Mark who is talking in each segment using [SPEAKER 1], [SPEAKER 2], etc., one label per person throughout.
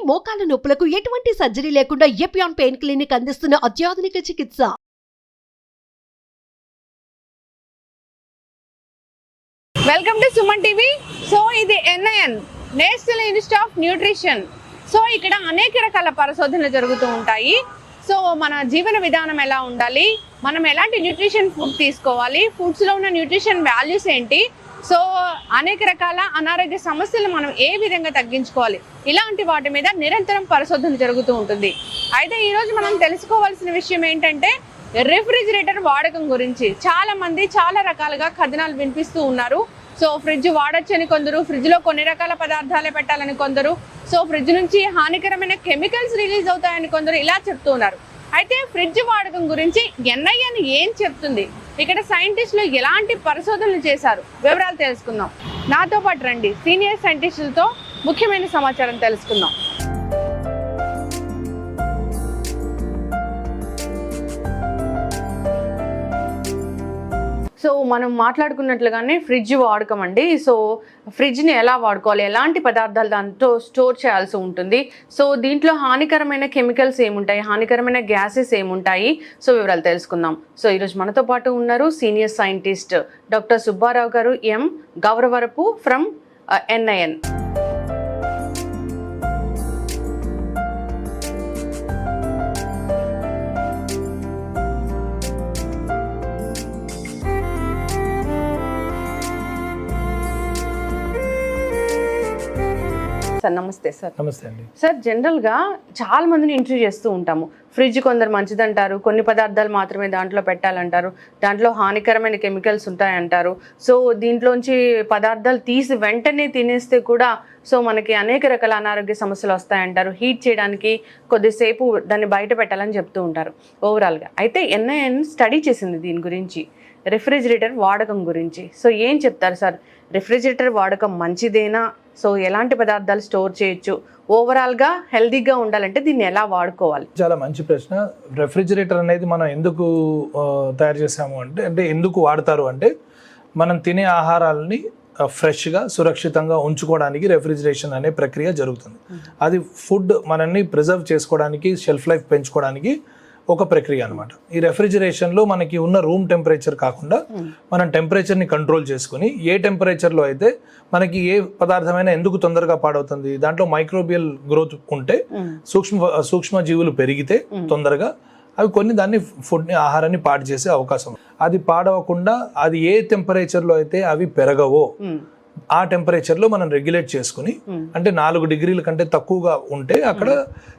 [SPEAKER 1] మోకాల నొప్పులకు ఎటువంటి సర్జరీ లేకుండా ఎపియాన్ పెయిన్ క్లినిక్ అందిస్తున్న అత్యాధునిక చికిత్స.
[SPEAKER 2] Welcome to Suman TV. So ఇది NIN national institute of nutrition. So ఇక్కడ అనేక రకాల పరిశోధనలు జరుగుతూ ఉంటాయి. సో మన జీవన విధానం ఎలా ఉండాలి, మనం ఎలాంటి న్యూట్రిషన్ ఫుడ్ తీసుకోవాలి, ఫుడ్స్లో ఉన్న న్యూట్రిషన్ వాల్యూస్ ఏంటి, సో అనేక రకాల అనారోగ్య సమస్యలు మనం ఏ విధంగా తగ్గించుకోవాలి, ఇలాంటి వాటి మీద నిరంతరం పరిశోధన జరుగుతూ ఉంటుంది. అయితే ఈరోజు మనం తెలుసుకోవాల్సిన విషయం ఏంటంటే రెఫ్రిజిరేటర్ వాడకం గురించి. చాలా మంది చాలా రకాలుగా కథనాలు వినిపిస్తూ ఉన్నారు. సో ఫ్రిడ్జ్ వాడొచ్చని కొందరు, ఫ్రిడ్జ్లో కొన్ని రకాల పదార్థాలే పెట్టాలని కొందరు, సో ఫ్రిడ్జ్ నుంచి హానికరమైన కెమికల్స్ రిలీజ్ అవుతాయని కొందరు ఇలా చెప్తూ ఉన్నారు. అయితే ఫ్రిడ్జ్ వాడకం గురించి NIN ఏం చెప్తుంది, ఇక్కడ సైంటిస్టులు ఎలాంటి పరిశోధనలు చేశారు, వివరాలు తెలుసుకుందాం. నాతో పాటు రండి, సీనియర్ సైంటిస్టులతో ముఖ్యమైన సమాచారం తెలుసుకుందాం. సో మనం మాట్లాడుకున్నట్లుగానే ఫ్రిడ్జ్ వాడకం అండి. సో ఫ్రిడ్జ్ని ఎలా వాడుకోవాలి, ఎలాంటి పదార్థాలు దాంతో స్టోర్ చేయాల్సి ఉంటుంది, సో దీంట్లో హానికరమైన కెమికల్స్ ఏముంటాయి, హానికరమైన గ్యాసెస్ ఏముంటాయి, సో వివరాలు తెలుసుకుందాం. సో ఈరోజు మనతో పాటు ఉన్నారు సీనియర్ సైంటిస్ట్ డాక్టర్ సుబ్బారావు గారు, గౌరవరపు ఫ్రమ్ NIN. నమస్తే సార్.
[SPEAKER 3] నమస్తే అండి
[SPEAKER 2] సార్, జనరల్గా చాలా మందిని ఇంటర్వ్యూ చేస్తూ ఉంటాము. ఫ్రిడ్జ్ కొందరు మంచిదంటారు, కొన్ని పదార్థాలు మాత్రమే దాంట్లో పెట్టాలంటారు, దాంట్లో హానికరమైన కెమికల్స్ ఉంటాయంటారు. సో దీంట్లోంచి పదార్థాలు తీసి వెంటనే తినేస్తే కూడా సో మనకి అనేక రకాల అనారోగ్య సమస్యలు వస్తాయంటారు. హీట్ చేయడానికి కొద్దిసేపు దాన్ని బయట పెట్టాలని చెప్తూ ఉంటారు ఓవరాల్గా. అయితే NIN స్టడీ చేసింది దీని గురించి, రెఫ్రిజిరేటర్ వాడకం గురించి. సో ఏం చెప్తారు సార్, రెఫ్రిజిరేటర్ వాడకం మంచిదేనా, సో ఎలాంటి పదార్థాలు స్టోర్ చేయొచ్చు, ఓవరాల్గా హెల్తీగా ఉండాలంటే దీన్ని ఎలా వాడుకోవాలి?
[SPEAKER 3] చాలా మంచి ప్రశ్న. రెఫ్రిజిరేటర్ అనేది మనం ఎందుకు తయారు చేసాము అంటే ఎందుకు వాడతారు అంటే, మనం తినే ఆహారాలని ఫ్రెష్గా సురక్షితంగా ఉంచుకోవడానికి రెఫ్రిజిరేషన్ అనే ప్రక్రియ జరుగుతుంది. అది ఫుడ్ మనల్ని ప్రిజర్వ్ చేసుకోవడానికి, షెల్ఫ్ లైఫ్ పెంచుకోవడానికి ఒక ప్రక్రియ అనమాట. ఈ రెఫ్రిజిరేషన్లో మనకి ఉన్న రూమ్ టెంపరేచర్ కాకుండా మనం టెంపరేచర్ని కంట్రోల్ చేసుకుని, ఏ టెంపరేచర్లో అయితే మనకి ఏ పదార్థమైనా ఎందుకు తొందరగా పాడవుతుంది, దాంట్లో మైక్రోబియల్ గ్రోత్ ఉంటే, సూక్ష్మ జీవులు పెరిగితే తొందరగా అవి కొన్ని దాన్ని ఫుడ్ని, ఆహారాన్ని పాడు చేసే అవకాశం. అది పాడవకుండా అది ఏ టెంపరేచర్లో అయితే అవి పెరగవో ఆ టెంపరేచర్లో మనం రెగ్యులేట్ చేసుకుని, అంటే 4 డిగ్రీల కంటే తక్కువగా ఉంటే అక్కడ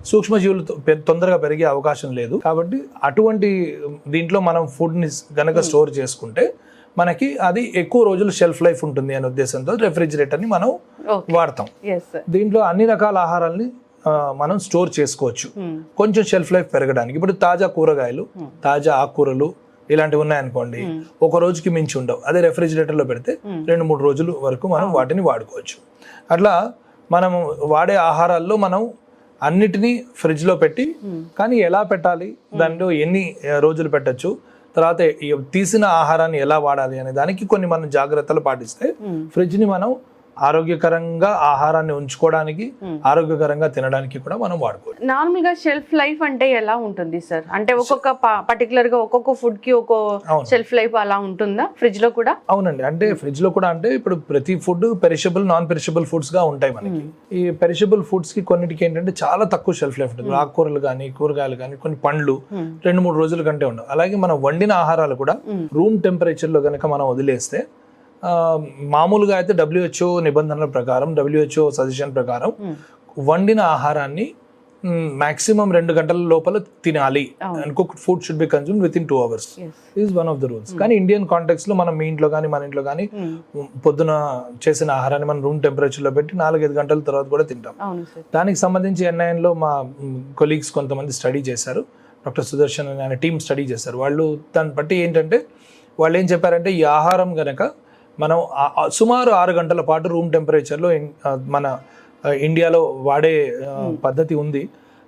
[SPEAKER 3] సూక్ష్మజీవులు తొందరగా పెరిగే అవకాశం లేదు. కాబట్టి అటువంటి దీంట్లో మనం ఫుడ్ని గనక స్టోర్ చేసుకుంటే మనకి అది ఎక్కువ రోజులు షెల్ఫ్ లైఫ్ ఉంటుంది అనే ఉద్దేశంతో రెఫ్రిజిరేటర్ని మనం వాడతాం. దీంట్లో అన్ని రకాల ఆహారాలని మనం స్టోర్ చేసుకోవచ్చు కొంచెం షెల్ఫ్ లైఫ్ పెరగడానికి. ఇప్పుడు తాజా కూరగాయలు, తాజా ఆకుకూరలు ఇలాంటివి ఉన్నాయనుకోండి, ఒక రోజుకి మించి ఉండవు. అదే రెఫ్రిజిరేటర్లో పెడితే 2-3 రోజుల వరకు మనం వాటిని వాడుకోవచ్చు. అట్లా మనం వాడే ఆహారాల్లో మనం అన్నిటినీ ఫ్రిడ్జ్లో పెట్టి, కానీ ఎలా పెట్టాలి, దానిలో ఎన్ని రోజులు పెట్టచ్చు, తర్వాత తీసిన ఆహారాన్ని ఎలా వాడాలి అనే దానికి కొన్ని మనం జాగ్రత్తలు పాటిస్తే ఫ్రిడ్జ్ని మనం ఆరోగ్యకరంగా ఆహారాన్ని ఉంచుకోవడానికి, ఆరోగ్యకరంగా తినడానికి కూడా మనం వాడుకోవచ్చు.
[SPEAKER 2] నార్మల్ గా షెల్ఫ్ లైఫ్ అంటే ఎలా ఉంటుంది సార్? అంటే ఒక్కొక్క పర్టికులర్ గా ఒక్కొక్క ఫుడ్ కి ఒక్కొక్క షెల్ఫ్ లైఫ్ అలా ఉంటుందా ఫ్రిడ్జ్ లో కూడా?
[SPEAKER 3] అవునండి, అంటే ఫ్రిడ్జ్ లో కూడా అంటే ఇప్పుడు ప్రతి food perishable, non perishable foods గా ఉంటాయి మనకి. ఈ పెరిషబుల్ ఫుడ్స్ కి కొన్నిటికి ఏంటంటే చాలా తక్కువ షెల్ఫ్ లైఫ్ ఉంటుంది. ఆకుకూరలు కానీ, కూరగాయలు కానీ, కొన్ని పండ్లు 2-3 రోజుల కంటే ఉండవు. అలాగే మనం వండిన ఆహారాలు కూడా రూమ్ టెంపరేచర్ లో కనుక మనం వదిలేస్తే, మామూలుగా అయితే WHO నిబంధనల ప్రకారం, WHO సజెషన్ ప్రకారం వండిన ఆహారాన్ని మాక్సిమం 2 గంటల లోపల తినాలి. And cooked food should be consumed with in 2 hours is one of the rules. కానీ ఇండియన్ కాంటెక్స్ట్ లో మనం మీ ఇంట్లో కానీ, మన ఇంట్లో కానీ పొద్దున చేసిన ఆహారాన్ని మనం రూమ్ టెంపరేచర్ లో పెట్టి 4-5 గంటల తర్వాత కూడా తింటాం. దానికి సంబంధించి NIN లో మా కొలీగ్స్ కొంతమంది స్టడీ చేశారు. డాక్టర్ సుదర్శన్ అనే టీం స్టడీ చేశారు. వాళ్ళు దాన్ని బట్టి ఏంటంటే, వాళ్ళు ఏం చెప్పారంటే, ఈ ఆహారం గనక మనం సుమారు 6 గంటల పాటు రూమ్ టెంపరేచర్లో, మన ఇండియాలో వాడే పద్ధతి ఉంది.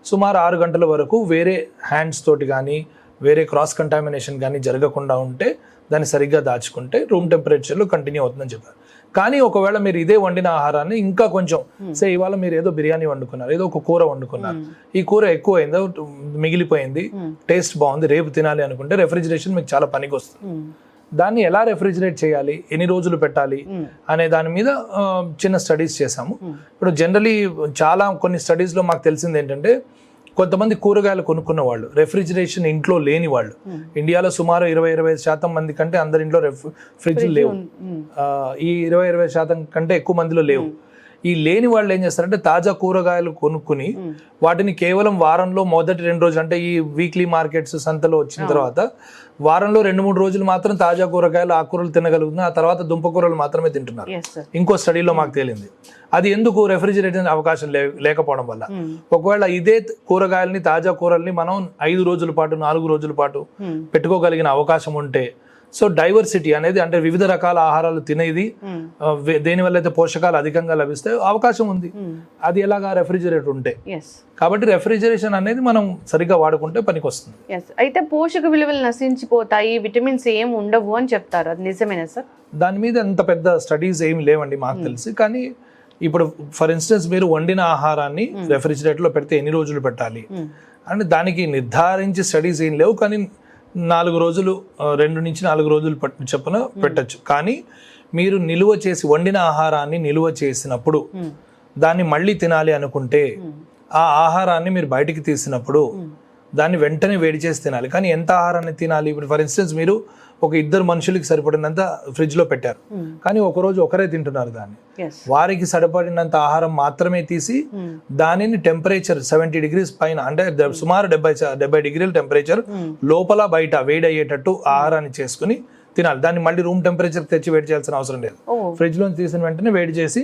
[SPEAKER 3] సుమారు 6 గంటల వరకు వేరే హ్యాండ్స్ తోటి కానీ, వేరే క్రాస్ కంటామినేషన్ కానీ జరగకుండా ఉంటే, దాన్ని సరిగ్గా దాచుకుంటే రూమ్ టెంపరేచర్లో కంటిన్యూ అవుతుందని చెప్పారు. కానీ ఒకవేళ మీరు ఇదే వండిన ఆహారాన్ని ఇంకా కొంచెం ఇవాళ మీరు ఏదో బిర్యానీ వండుకున్నారు, ఏదో ఒక కూర వండుకున్నారు, ఈ కూర ఎక్కువ అయిందో మిగిలిపోయింది, టేస్ట్ బాగుంది, రేపు తినాలి అనుకుంటే రెఫ్రిజిరేషన్ మీకు చాలా పనికి వస్తుంది. దాన్ని ఎలా రెఫ్రిజిరేట్ చేయాలి, ఎన్ని రోజులు పెట్టాలి అనే దాని మీద చిన్న స్టడీస్ చేసాము. ఇప్పుడు జనరలీ కొన్ని స్టడీస్లో మాకు తెలిసింది ఏంటంటే, కొంతమంది కూరగాయలు కొనుక్కున్న వాళ్ళు, రెఫ్రిజిరేషన్ ఇంట్లో లేని వాళ్ళు, ఇండియాలో సుమారు 20-25% మంది కంటే అందరి ఇంట్లో ఫ్రిడ్జ్ లేవు. ఈ 20-25% కంటే ఎక్కువ మందిలో లేవు. ఈ లేని వాళ్ళు ఏం చేస్తారంటే తాజా కూరగాయలు కొనుక్కుని వాటిని కేవలం వారంలో మొదటి 2 రోజులు, అంటే ఈ వీక్లీ మార్కెట్స్ సంతలో వచ్చిన తర్వాత వారంలో 2-3 రోజులు మాత్రం తాజా కూరగాయలు ఆకుకూరలు తినగలుగుతున్నారు, ఆ తర్వాత దుంపకూరలు మాత్రమే తింటున్నారు. ఇంకో స్టడీలో మాకు తేలింది. అది ఎందుకు? రెఫ్రిజిరేషన్ అవకాశం లేకపోవడం వల్ల. ఒకవేళ ఇదే కూరగాయలని, తాజా కూరల్ని మనం 5 రోజుల పాటు 4 రోజుల పాటు పెట్టుకోగలిగిన అవకాశం ఉంటే, సో డైవర్సిటీ అనేది, అంటే వివిధ రకాల ఆహారాలు తినేది, దేనివల్ల అయితే పోషకాలు అధికంగా లభిస్తాయో అవకాశం ఉంది. అది ఎలాగా? రెఫ్రిజిరేటర్ ఉంటే. కాబట్టి రెఫ్రిజిరేషన్ అనేది మనం సరిగ్గా వాడుకుంటే పనికి వస్తుంది.
[SPEAKER 2] అయితే పోషక విలువలు నశించిపోతాయి, విటమిన్స్ ఏం ఉండవు అని చెప్తారు, అది నిజమేనా సార్?
[SPEAKER 3] దాని మీద అంత పెద్ద స్టడీస్ ఏమి లేవండి మాకు తెలిసి. కానీ ఇప్పుడు ఫర్ ఇన్స్టెన్స్ మీరు వండిన ఆహారాన్ని రెఫ్రిజిరేటర్లో పెడితే ఎన్ని రోజులు పెట్టాలి అంటే దానికి నిర్ధారించి స్టడీస్ ఏం లేవు. కానీ 4 రోజులు, 2 నుంచి 4 రోజులు చొప్పున పెట్టచ్చు. కానీ మీరు నిలువ చేసి వండిన ఆహారాన్ని నిలువ చేసినప్పుడు దాన్ని మళ్ళీ తినాలి అనుకుంటే ఆ ఆహారాన్ని మీరు బయటికి తీసినప్పుడు దాన్ని వెంటనే వేడి చేసి తినాలి. కానీ ఎంత ఆహారాన్ని తినాలి? ఇప్పుడు ఫర్ ఇన్స్టెన్స్ మీరు ఒక 2 మనుషులకి సరిపడినంత ఫ్రిడ్జ్ లో పెట్టారు, కానీ ఒకరోజు ఒకరే తింటున్నారు దాన్ని. వారికి సరిపడినంత ఆహారం మాత్రమే తీసి దానిని టెంపరేచర్ 70 degrees పైన, అంటే సుమారు 70 డిగ్రీల టెంపరేచర్ లోపల బయట వేడి అయ్యేటట్టు ఆహారాన్ని చేసుకుని తినాలి. దాన్ని మళ్ళీ రూమ్ టెంపరేచర్ తెచ్చి వేడి చేయాల్సిన అవసరం లేదు. ఫ్రిడ్జ్ లో తీసిన వెంటనే వేడి చేసి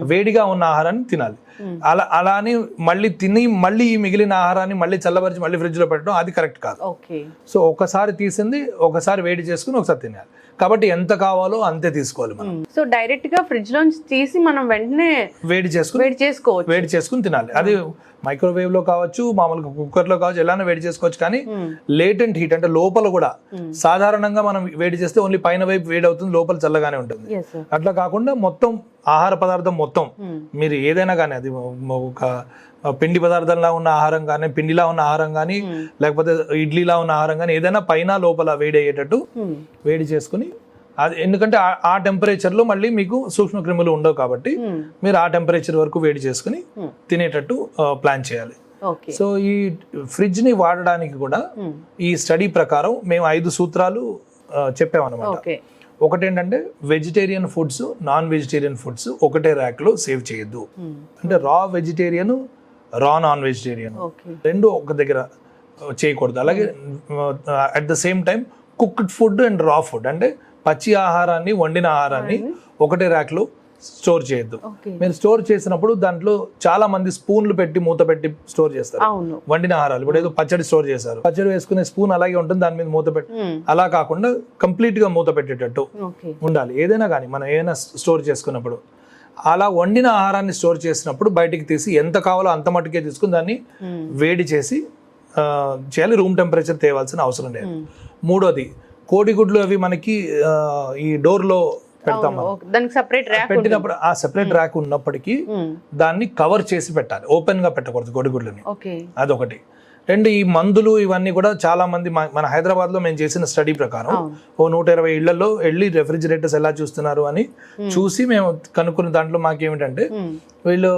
[SPEAKER 3] వేడిగా ఉన్న ఆహారాన్ని తినాలి. అలానే మళ్ళీ తిని మళ్ళీ ఈ మిగిలిన ఆహారాన్ని మళ్ళీ చల్లబరిచి మళ్ళీ ఫ్రిడ్జ్ లో పెట్టడం అది కరెక్ట్ కాదు. సో ఒకసారి తీసింది ఒకసారి వేడి చేసుకుని ఒకసారి తినాలి. కాబట్టి ఎంత కావాలో అంతే తీసుకోవాలి మనం.
[SPEAKER 2] సో డైరెక్ట్ గా ఫ్రిడ్జ్ లోంచి తీసి మనం వెంటనే వేడి చేసుకుని
[SPEAKER 3] తినాలి. అది మైక్రోవేవ్ లో కావచ్చు, మామూలుగా కుక్కర్ లో కావచ్చు, ఎలానో వేడి చేసుకోవచ్చు. కానీ లేటెంట్ హీట్, అంటే లోపల కూడా సాధారణంగా మనం వేడి చేస్తే ఓన్లీ పైన వైపు వేడి అవుతుంది, లోపల చల్లగానే ఉంటుంది. అట్లా కాకుండా మొత్తం ఆహార పదార్థం మొత్తం మీరు ఏదైనా కానీ, అది ఒక పిండి పదార్థంలా ఉన్న ఆహారం కానీ, పిండిలా ఉన్న ఆహారం కానీ, లేకపోతే ఇడ్లీలా ఉన్న ఆహారం కానీ, ఏదైనా పైన లోపల వేడి అయ్యేటట్టు వేడి చేసుకుని, అది ఎందుకంటే ఆ టెంపరేచర్ లో మళ్ళీ మీకు సూక్ష్మ క్రిములు ఉండవు కాబట్టి మీరు ఆ టెంపరేచర్ వరకు వేడి చేసుకుని తినేటట్టు ప్లాన్ చేయాలి. సో ఈ ఫ్రిడ్జ్ ని వాడడానికి కూడా ఈ స్టడీ ప్రకారం మేము 5 సూత్రాలు చెప్పామన్నమాట. ఒకటేంటంటే vegetarian foods, non vegetarian foods ఒకటే ర్యాక్ లో సేవ్ చేయొద్దు. అంటే రా వెజిటేరియన్, రా నాన్ వెజిటేరియన్ రెండు ఒక దగ్గర చేయకూడదు. అలాగే at the same time cooked food and రా ఫుడ్, అంటే పచ్చి ఆహారాన్ని, వండిన ఆహారాన్ని ఒకటే ర్యాక్ లో స్టోర్ చేయొద్దు. మీరు స్టోర్ చేసినప్పుడు దాంట్లో చాలా మంది స్పూన్లు పెట్టి మూత పెట్టి స్టోర్ చేస్తారు వండిన ఆహారాలు. ఇప్పుడు ఏదో పచ్చడి స్టోర్ చేశారు, పచ్చడి వేసుకునే స్పూన్ అలాగే ఉంటుంది, దాని మీద మూత పెట్టి, అలా కాకుండా కంప్లీట్ గా మూత పెట్టేటట్టు ఉండాలి ఏదైనా కానీ మనం ఏదైనా స్టోర్ చేసుకున్నప్పుడు. అలా వండిన ఆహారాన్ని స్టోర్ చేసినప్పుడు బయటికి తీసి ఎంత కావాలో అంత మట్టుకే తీసుకుని దాన్ని వేడి చేసి చేయాలి. రూమ్ టెంపరేచర్ తేవాల్సిన అవసరం లేదు. మూడోది, కోడిగుడ్లు అవి మనకి ఈ డోర్ లో పెడతాం, పెట్టినప్పుడు ఆ సెపరేట్ ర్యాక్ ఉన్నప్పటికీ దాన్ని కవర్ చేసి పెట్టాలి, ఓపెన్ గా పెట్టకూడదు కోడిగుడ్లని. అదొకటి. రెండు, ఈ మందులు ఇవన్నీ కూడా చాలా మంది మన హైదరాబాద్ లో మేము చేసిన స్టడీ ప్రకారం 120 ఇళ్లలో వెళ్ళి రెఫ్రిజిరేటర్స్ ఎలా చూస్తున్నారు అని చూసి మేము కనుక్కున్న దాంట్లో మాకేమిటంటే, వీళ్ళు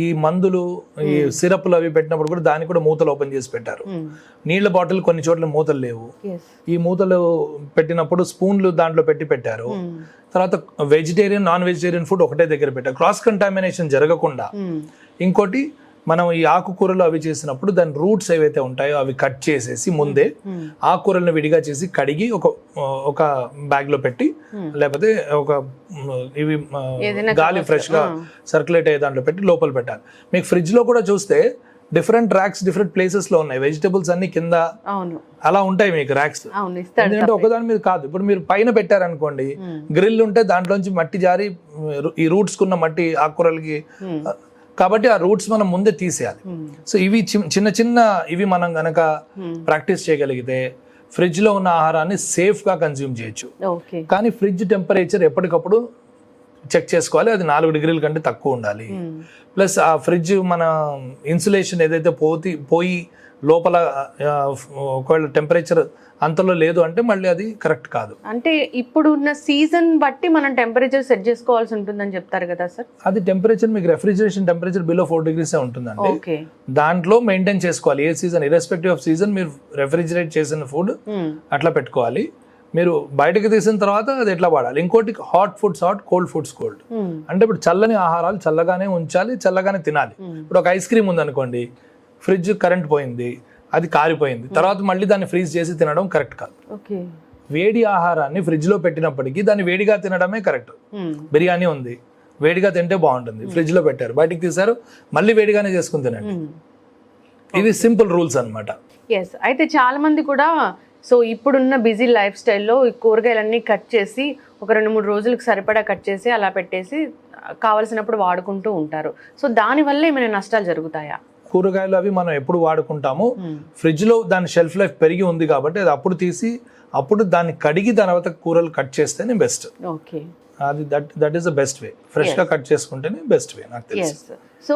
[SPEAKER 3] ఈ మందులు, ఈ సిరప్లు అవి పెట్టినప్పుడు కూడా దానికి కూడా మూతలు ఓపెన్ చేసి పెట్టారు. నీళ్ల బాటిల్ కొన్ని చోట్ల మూతలు లేవు, ఈ మూతలు పెట్టినప్పుడు స్పూన్లు దాంట్లో పెట్టారు. తర్వాత వెజిటేరియన్, నాన్ వెజిటేరియన్ ఫుడ్ ఒకటే దగ్గర పెట్టారు, క్రాస్ కంటామినేషన్ జరగకుండా. ఇంకోటి, మనం ఈ ఆకుకూరలు అవి చేసినప్పుడు దాని రూట్స్ ఏవైతే ఉంటాయో అవి కట్ చేసేసి ముందే ఆకుకూరలను విడిగా చేసి కడిగి ఒక బ్యాగ్ లో పెట్టి, లేకపోతే ఒక ఇవి గాలి ఫ్రెష్ గా సర్క్యులేట్ అయ్యే దాంట్లో పెట్టి లోపల పెట్టాలి. మీకు ఫ్రిడ్జ్ లో కూడా చూస్తే డిఫరెంట్ ర్యాక్స్ డిఫరెంట్ ప్లేసెస్ లో ఉన్నాయి. వెజిటబుల్స్ అన్ని కింద అలా ఉంటాయి మీకు ర్యాక్స్, ఎందుకంటే ఒకదాని మీద కాదు. ఇప్పుడు మీరు పైన పెట్టారనుకోండి, గ్రిల్ ఉంటే దాంట్లోంచి మట్టి జారి ఈ రూట్స్ కున్న మట్టి ఆకుకూరలకి, కాబట్టి ఆ రూట్స్ మనం ముందే తీసేయాలి. సో ఇవి చిన్న చిన్న ఇవి మనం గనక ప్రాక్టీస్ చేయగలిగితే ఫ్రిడ్జ్ లో ఉన్న ఆహారాన్ని సేఫ్ గా కన్జ్యూమ్ చేయొచ్చు. కానీ ఫ్రిడ్జ్ టెంపరేచర్ ఎప్పటికప్పుడు చెక్ చేసుకోవాలి, అది 4 డిగ్రీల కంటే తక్కువ ఉండాలి. ప్లస్ ఆ ఫ్రిడ్జ్ మన ఇన్సులేషన్ ఏదైతే పోయి లోపల ఒకవేళ టెంపరేచర్ అంతలో లేదు అంటే మళ్ళీ అది కరెక్ట్ కాదు.
[SPEAKER 2] అంటే ఇప్పుడు ఉన్న సీజన్ బట్టి మనం టెంపరేచర్ సెట్ చేసుకోవాల్సి ఉంటుందని చెప్తారు కదా సార్?
[SPEAKER 3] అది టెంపరేచర్ మీకు రెఫ్రిజరేషన్ టెంపరేచర్ బిలో 4 degrees ఉంటుందండి.
[SPEAKER 2] ఓకే,
[SPEAKER 3] దాంట్లో మెయింటైన్ చేసుకోవాలి. ఏ సీజన్ ఇర్రెస్పెక్టివ్ ఆఫ్ సీజన్ మీరు రెఫ్రిజిరేట్ చేసిన ఫుడ్ అట్లా పెట్టుకోవాలి. మీరు బయటకు తీసిన తర్వాత అది ఎట్లా వాడాలి. ఇంకోటి hot foods hot, cold foods cold. అంటే ఇప్పుడు చల్లని ఆహారాలు చల్లగానే ఉంచాలి, చల్లగానే తినాలి. ఇప్పుడు ఒక ఐస్ క్రీమ్ ఉందనుకోండి, ఫ్రిడ్జ్ కరెంట్ పోయింది, అది కారిపోయింది, తర్వాత మళ్ళీ దాన్ని ఫ్రీజ్ చేసి తినడం కరెక్ట్ కాదు. వేడి ఆహారాన్ని ఫ్రిడ్జ్ లో పెట్టినప్పటికీ దాన్ని వేడిగా తినడమే కరెక్ట్. బిర్యానీ ఉంది, వేడిగా తింటే బాగుంటుంది, ఫ్రిడ్జ్ లో పెట్టారు, బయటికి తీసారు, మళ్ళీ వేడిగానే చేసుకుని తినండి. ఇవి సింపుల్ రూల్స్ అన్నమాట.
[SPEAKER 2] ఎస్, అయితే చాలా మంది కూడా సో ఇప్పుడున్న బిజీ లైఫ్ స్టైల్లో ఈ కూరగాయలన్నీ కట్ చేసి ఒక 2-3 రోజులకు సరిపడా కట్ చేసి అలా పెట్టేసి కావలసినప్పుడు వాడుకుంటూ ఉంటారు. సో దానివల్ల ఏమైనా నష్టాలు జరుగుతాయా?
[SPEAKER 3] కూరగాయలు అవి మనం ఎప్పుడు వాడుకుంటామో ఫ్రిడ్జ్ లో దాని షెల్ఫ్ లైఫ్ పెరిగి ఉంది కాబట్టి అది అప్పుడు తీసి అప్పుడు దాన్ని కడిగి తర్వాత కూరలు కట్ చేస్తేనే బెస్ట్.
[SPEAKER 2] ఓకే,
[SPEAKER 3] అది that is the best way. Fresh గా కట్ చేసుకుంటేనే బెస్ట్ వే నాకు తెలుసు.
[SPEAKER 2] సో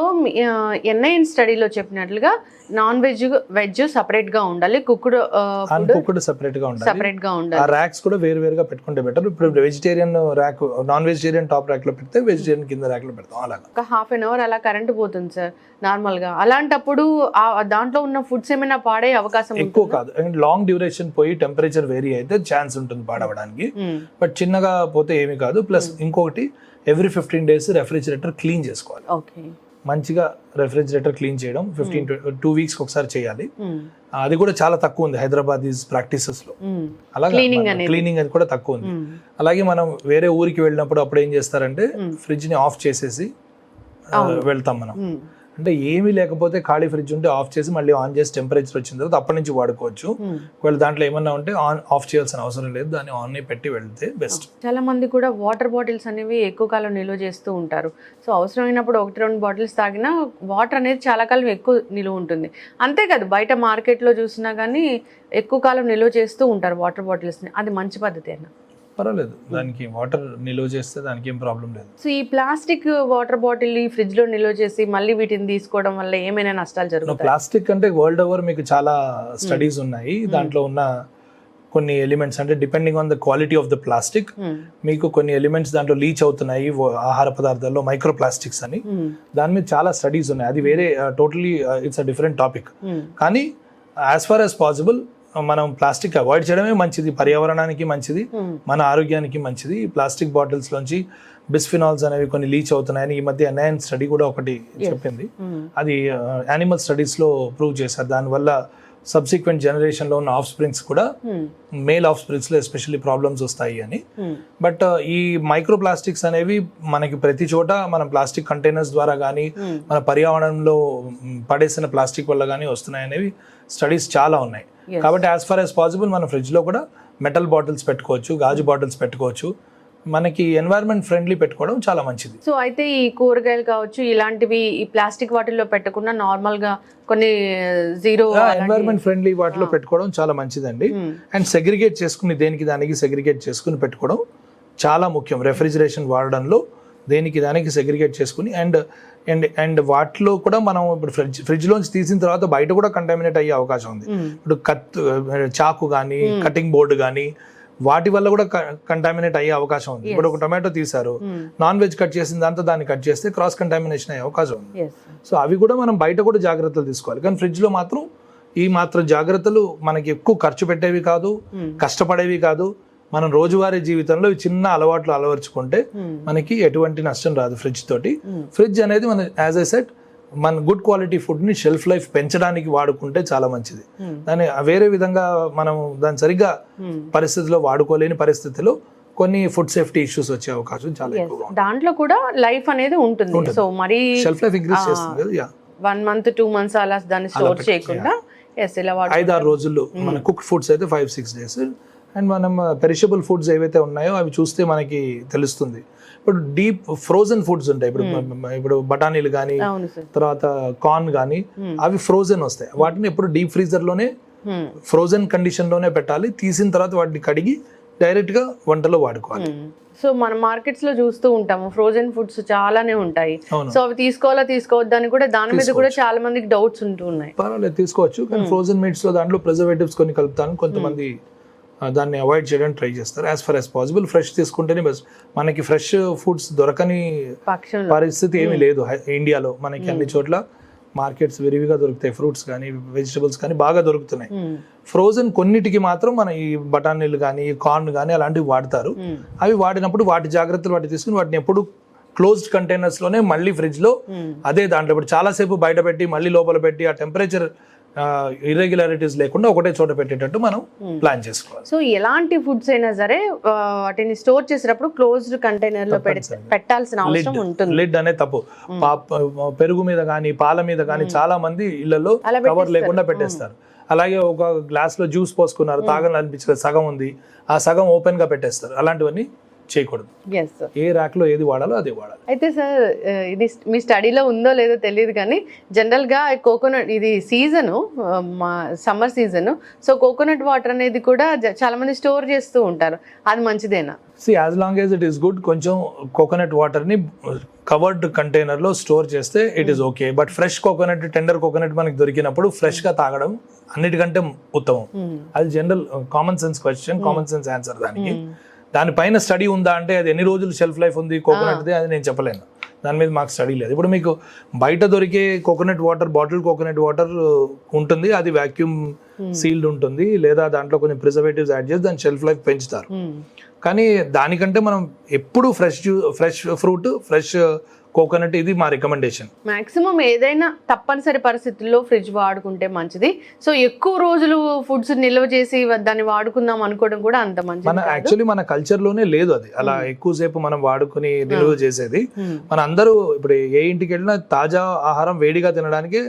[SPEAKER 2] ఎన్ఐఎన్ స్టడీలో చెప్పినట్లుగా నాన్ వెజ్ సెపరేట్ గా ఉండాలి, కుక్డ్
[SPEAKER 3] సెపరేట్ గా ఉండాలి,
[SPEAKER 2] సెపరేట్ గా ఉండాలి.
[SPEAKER 3] ఆ ర్యాక్స్ కూడా వేరు వేరుగా పెట్టుకుంటే బెటర్. ఇప్పుడు vegetarian rack non vegetarian top rack లో పెడితే వెజిటేరియన్ కింద ర్యాక్ లో పెడతాం. అలాగా
[SPEAKER 2] ఒక ½ an hour అలా కరెంట్ పోతుంది సార్ నార్మల్ గా. అలాంటప్పుడు దాంట్లో ఉన్న ఫుడ్స్ ఏమైనా పాడే అవకాశం
[SPEAKER 3] ఎక్కువ కాదు. లాంగ్ డ్యూరేషన్ పోయి టెంపరేచర్ వేరీ అయితే ఛాన్స్ ఉంటుంది పాడవడానికి, బట్ చిన్నగా పోతే ఏమీ కాదు. ప్లస్ ఇంకొకటి ఎవ్రీ 15 days రెఫ్రిజిరేటర్ క్లీన్ చేసుకోవాలి.
[SPEAKER 2] ఓకే,
[SPEAKER 3] మంచిగా రెఫ్రిజిరేటర్ క్లీన్ చేయడం 2 weeks ఒకసారి చేయాలి. అది కూడా చాలా తక్కువ ఉంది హైదరాబాద్ ప్రాక్టీసెస్ లో. అలాగే క్లీనింగ్ అది కూడా తక్కువ ఉంది. అలాగే మనం వేరే ఊరికి వెళ్ళినప్పుడు అప్పుడు ఏం చేస్తారంటే ఫ్రిడ్జ్ ని ఆఫ్ చేసేసి వెళ్తాం మనం. అంటే ఏమీ లేకపోతే ఖాళీ ఫ్రిడ్జ్ ఉంటే ఆఫ్ చేసి మళ్ళీ ఆన్ చేసి టెంపరేచర్ వచ్చిన తర్వాత అప్పటి నుంచి వాడుకోవచ్చు. ఒకవేళ దాంట్లో ఏమన్నా ఉంటే ఆఫ్ చేయాల్సిన అవసరం లేదు, దాన్ని ఆన్ పెట్టి వెళ్తే బెస్ట్.
[SPEAKER 2] చాలా మంది కూడా వాటర్ బాటిల్స్ అనేవి ఎక్కువ కాలం నిల్వ చేస్తూ ఉంటారు. సో అవసరమైనప్పుడు 1-2 బాటిల్స్ తాగినా వాటర్ అనేది చాలా కాలం ఎక్కువ నిలువ ఉంటుంది. అంతేకాదు బయట మార్కెట్లో చూసినా కానీ ఎక్కువ కాలం నిల్వ చేస్తూ ఉంటారు వాటర్ బాటిల్స్ని. అది మంచి పద్ధతి అయినా
[SPEAKER 3] పర్వాలేదు, దానికి వాటర్ నిల్వ చేస్తే దానికి ఏం ప్రాబ్లం లేదు.
[SPEAKER 2] సో ఈ ప్లాస్టిక్ వాటర్ బాటిల్ ఫ్రిడ్జ్ లో నిల్వ చేసి మళ్ళీ వీటిని తీసుకోవడం వల్ల ఏమైనా నష్టాలు జరుగుతాయి?
[SPEAKER 3] ప్లాస్టిక్ అంటే వరల్డ్ ఓవర్ మీకు చాలా స్టడీస్ ఉన్నాయి. దాంట్లో ఉన్న కొన్ని ఎలిమెంట్స్ అంటే depending on the quality of the plastic మీకు కొన్ని ఎలిమెంట్స్ దాంట్లో లీచ్ అవుతున్నాయి ఆహార పదార్థాల్లో, మైక్రో ప్లాస్టిక్స్ అని. దాని మీద చాలా స్టడీస్ ఉన్నాయి. అది వేరే totally it's a different topic. కానీ యాజ్ ఫార్ యాజ్ పాసిబుల్ మనం ప్లాస్టిక్ అవాయిడ్ చేయడమే మంచిది, పర్యావరణానికి మంచిది, మన ఆరోగ్యానికి మంచిది. ప్లాస్టిక్ బాటిల్స్ లోంచి బిస్ఫినాల్స్ అనేవి కొన్ని లీచ్ అవుతున్నాయని ఈ మధ్య ఎన్ఐఎన్ స్టడీ కూడా ఒకటి చెప్పింది. అది యానిమల్ స్టడీస్ లో ప్రూవ్ చేశారు. దానివల్ల సబ్సిక్వెంట్ జనరేషన్ లో ఉన్న ఆఫ్ స్ప్రింగ్స్ కూడా మేల్ ఆఫ్ స్ప్రింగ్స్ లో ఎస్పెషల్లీ ప్రాబ్లమ్స్ వస్తాయి అని. బట్ ఈ మైక్రో ప్లాస్టిక్స్ అనేవి మనకి ప్రతి చోట మనం ప్లాస్టిక్ కంటైనర్స్ ద్వారా కానీ మన పర్యావరణంలో పడేసిన ప్లాస్టిక్ వల్ల కానీ వస్తున్నాయి అనేవి స్టడీస్ చాలా ఉన్నాయి. కాబట్టి యాజ్ ఫార్ యాజ్ పాసిబుల్ మన ఫ్రిడ్జ్ లో కూడా మెటల్ బాటిల్స్ పెట్టుకోవచ్చు, గాజు బాటిల్స్ పెట్టుకోవచ్చు. మనకి ఎన్వైరన్మెంట్ ఫ్రెండ్లీ పెట్టుకోవడం చాలా మంచిది.
[SPEAKER 2] సో అయితే ఈ కూరగాయలు కావచ్చు ఇలాంటివి ఈ ప్లాస్టిక్ వాటిల్లో పెట్టకుండా నార్మల్ గా కొన్ని జీరో
[SPEAKER 3] ఎన్వైరన్మెంట్ ఫ్రెండ్లీ వాటిలో పెట్టుకోవడం చాలా మంచిదండి. అండ్ సెగ్రిగేట్ చేసుకుని దేనికి దానికి సెగ్రిగేట్ చేసుకుని పెట్టుకోవడం చాలా ముఖ్యం. రెఫ్రిజిరేషన్ వాడడంలో దేనికి దానికి సెగ్రిగేట్ చేసుకుని అండ్ వాటిలో కూడా మనం ఇప్పుడు ఫ్రిడ్జ్ లోంచి తీసిన తర్వాత బయట కూడా కంటామినేట్ అయ్యే అవకాశం ఉంది. ఇప్పుడు చాకు కానీ కటింగ్ బోర్డు కానీ వాటి వల్ల కూడా కంటామినేట్ అయ్యే అవకాశం ఉంది. ఇప్పుడు ఒక టొమాటో తీసారు, నాన్ వెజ్ కట్ చేసిన దాంతో దాన్ని కట్ చేస్తే క్రాస్ కంటామినేషన్ అయ్యే అవకాశం ఉంది. సో అవి కూడా మనం బయట కూడా జాగ్రత్తలు తీసుకోవాలి. కానీ ఫ్రిడ్జ్ లో మాత్రం ఈ మాత్రం జాగ్రత్తలు మనకి ఎక్కువ ఖర్చు పెట్టేవి కాదు, కష్టపడేవి కాదు. మనం రోజువారీ జీవితంలో చిన్న అలవాట్లు అలవర్చుకుంటే మనకి ఎటువంటి నష్టం రాదు ఫ్రిడ్జ్ తోటి. ఫ్రిడ్జ్ అనేది మన యాజ్ ఐ సెడ్ మన గుడ్ క్వాలిటీ ఫుడ్ ని షెల్ఫ్ లైఫ్ పెంచడానికి వాడుకుంటే చాలా మంచిది. దాన్ని వేరే విధంగా మనం దాన్ని సరిగ్గా పరిస్థితిలో వాడుకోలేని పరిస్థితిలో కొన్ని ఫుడ్ సేఫ్టీ ఇష్యూస్ వచ్చే అవకాశం చాలా ఎక్కువ.
[SPEAKER 2] దాంట్లో కూడా లైఫ్ అనేది ఉంటుంది. సో మరి
[SPEAKER 3] షెల్ఫ్ లైఫ్ ఇంక్రీజ్ చేస్తుంది కదా.
[SPEAKER 2] 1 month 2 months అలా దాన్ని స్టోర్ చేయకుండా
[SPEAKER 3] 5-6 రోజుల్లో మన కుక్ ఫుడ్స్ అయితే 5-6 days. అండ్ మనం పెరిషబుల్ ఫుడ్స్ ఏవైతే ఉన్నాయో అవి చూస్తే మనకి తెలుస్తుంది. ఇప్పుడు డీప్ ఫ్రోజన్ ఫుడ్స్ ఉంటాయి. ఇప్పుడు బఠానీలు కానీ తర్వాత కార్న్ కానీ అవి ఫ్రోజన్ వస్తాయి. వాటిని ఎప్పుడు డీప్ ఫ్రీజర్ లోనే ఫ్రోజన్ కండిషన్ లోనే పెట్టాలి. తీసిన తర్వాత వాటిని కడిగి డైరెక్ట్గా వంటలో వాడుకోవాలి.
[SPEAKER 2] సో మన మార్కెట్స్ లో చూస్తూ ఉంటాము ఫ్రోజన్ ఫుడ్స్ చాలానే ఉంటాయి.
[SPEAKER 3] అవును.
[SPEAKER 2] సో అవి తీసుకోవాలా తీసుకోవద్దా అని కూడా దాని మీద కూడా చాలా మందికి డౌట్స్ ఉంటూ ఉన్నాయి.
[SPEAKER 3] పర్వాలేదు తీసుకోవచ్చు, కానీ ఫ్రోజన్ మీట్స్ లో దాంట్లో ప్రిజర్వేటివ్స్ కొన్ని కలుపుతాను, కొంతమంది దాన్ని అవాయిడ్ చేయడానికి ట్రై చేస్తారు. As for as possible fresh తీసుకుంటేనే బెస్ట్. మనకి ఫ్రెష్ ఫుడ్స్ దొరకని
[SPEAKER 2] పక్షంలో
[SPEAKER 3] పరిస్థితి ఏమీ లేదు ఇండియాలో. మనకి అన్ని చోట్ల మార్కెట్స్ విరివిగా దొరుకుతాయి, ఫ్రూట్స్ కానీ వెజిటబుల్స్ కానీ బాగా దొరుకుతున్నాయి. ఫ్రోజన్ కొన్నిటికి మాత్రం మన ఈ బఠానీలు కానీ కార్న్ కానీ అలాంటివి వాడతారు. అవి వాడినప్పుడు వాటి జాగ్రత్తలు వాటి తీసుకుని వాటిని ఎప్పుడు క్లోజ్డ్ కంటైనర్స్ లోనే మళ్ళీ ఫ్రిడ్జ్ లో అదే దాంట్లో ఇప్పుడు చాలాసేపు బయట పెట్టి మళ్ళీ లోపల పెట్టి ఆ టెంపరేచర్ ఇర్రెగ్యులారిటీస్ లేకుండా ఒకటే చోట పెట్టేటట్టు మనం ప్లాన్ చేసుకోవాలి.
[SPEAKER 2] సో ఎలాంటి ఫుడ్స్ అయినా సరే వాటిని స్టోర్ చేసేటప్పుడు క్లోజ్డ్ కంటైనర్ లో పెట్టాల్సిన అవసరం ఉంటుంది.
[SPEAKER 3] లిడ్ అనే తప్పు. పెరుగు మీద కానీ పాల మీద కానీ చాలా మంది ఇళ్లలో కవర్ లేకుండా పెట్టేస్తారు. అలాగే ఒక గ్లాస్ లో జ్యూస్ పోసుకున్నారు, తాగాలనిపించలేదు, సగం ఉంది, ఆ సగం ఓపెన్ గా పెట్టేస్తారు. అలాంటివన్నీ చేయకూడదు. ఏ ర్యాక్ లో ఏది వాడాలో అదే వాడాలి.
[SPEAKER 2] అయితే సార్ ఇది మీ స్టడీలో ఉందో లేదో తెలియదు కానీ జనరల్ గా కోకోనట్ ఇది season summer season, so coconut water అనేది కూడా చాలా మంది స్టోర్ చేస్తూ ఉంటారు, అది మంచిదేనా?
[SPEAKER 3] As long as it is good. కొంచెం కోకోనట్ వాటర్ ని కవర్డ్ కంటైనర్ లో స్టోర్ చేస్తే it is okay. But fresh coconut, tender coconut మనకి దొరికినప్పుడు ఫ్రెష్ గా తాగడం అన్నిటికంటే ఉత్తమం. అది general common sense question, common sense answer దానికి. దానిపైన స్టడీ ఉందా అంటే అది ఎన్ని రోజులు షెల్ఫ్ లైఫ్ ఉంది కోకోనట్ది అది నేను చెప్పలేను, దాని మీద మాకు స్టడీ లేదు. ఇప్పుడు మీకు బయట దొరికే coconut water, bottle coconut water ఉంటుంది, అది వాక్యూమ్ సీల్డ్ ఉంటుంది, లేదా దాంట్లో కొంచెం ప్రిజర్వేటివ్స్ యాడ్ చేసి దాని షెల్ఫ్ లైఫ్ పెంచుతారు. కానీ దానికంటే మనం ఎప్పుడు ఫ్రెష్ ఫ్రూట్, ఫ్రెష్ కోకోనట్, ఇది మా రికమెండేషన్.
[SPEAKER 2] మాక్సిమం ఏదైనా తప్పనిసరి పరిస్థితుల్లో ఫ్రిడ్జ్ వాడుకుంటే మంచిది. సో ఎక్కువ రోజులు ఫుడ్స్ నిల్వ చేసి దాన్ని వాడుకుందాం అనుకోవడం కూడా అంత మంచిది.
[SPEAKER 3] యాక్చువల్లీ మన కల్చర్ లోనే లేదు అది, అలా ఎక్కువసేపు మనం వాడుకుని నిల్వ చేసేది. మన అందరూ ఇప్పుడు ఏ ఇంటికి వెళ్ళినా తాజా ఆహారం వేడిగా తినడానికి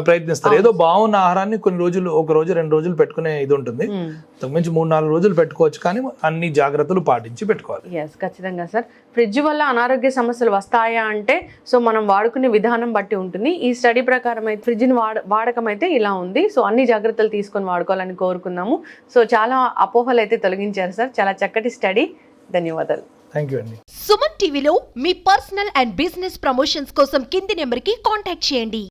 [SPEAKER 3] ప్రయత్నిస్తారు. ఏదో బాగున్న ఆహారాన్ని కొన్ని రోజులు, ఒక రోజు 2 రోజులు పెట్టుకునే ఇది ఉంటుంది, మించి 3-4 రోజులు పెట్టుకోవచ్చు, కానీ అన్ని జాగ్రత్తలు పాటించి పెట్టుకోవాలి.
[SPEAKER 2] ఖచ్చితంగా సార్. ఫ్రిడ్జ్ వల్ల అనారోగ్య సమస్యలు వస్తాయా అంటే సో మనం వాడుకునే విధానం బట్టి ఉంటుంది. ఈ స్టడీ ప్రకారం అయితే ఫ్రిడ్జ్ వాడకం అయితే ఇలా ఉంది. సో అన్ని జాగ్రత్తలు తీసుకొని వాడుకోవాలని కోరుకుందాము. సో చాలా అపోహలు అయితే తొలగించారు సార్, చాలా చక్కటి స్టడీ. ధన్యవాదాలు.
[SPEAKER 3] థ్యాంక్ యూ అండి.
[SPEAKER 1] సుమన్ టీవీలో మీ పర్సనల్ అండ్ బిజినెస్ ప్రమోషన్స్ కోసం కింది నెంబర్కి కాంటాక్ట్ చేయండి.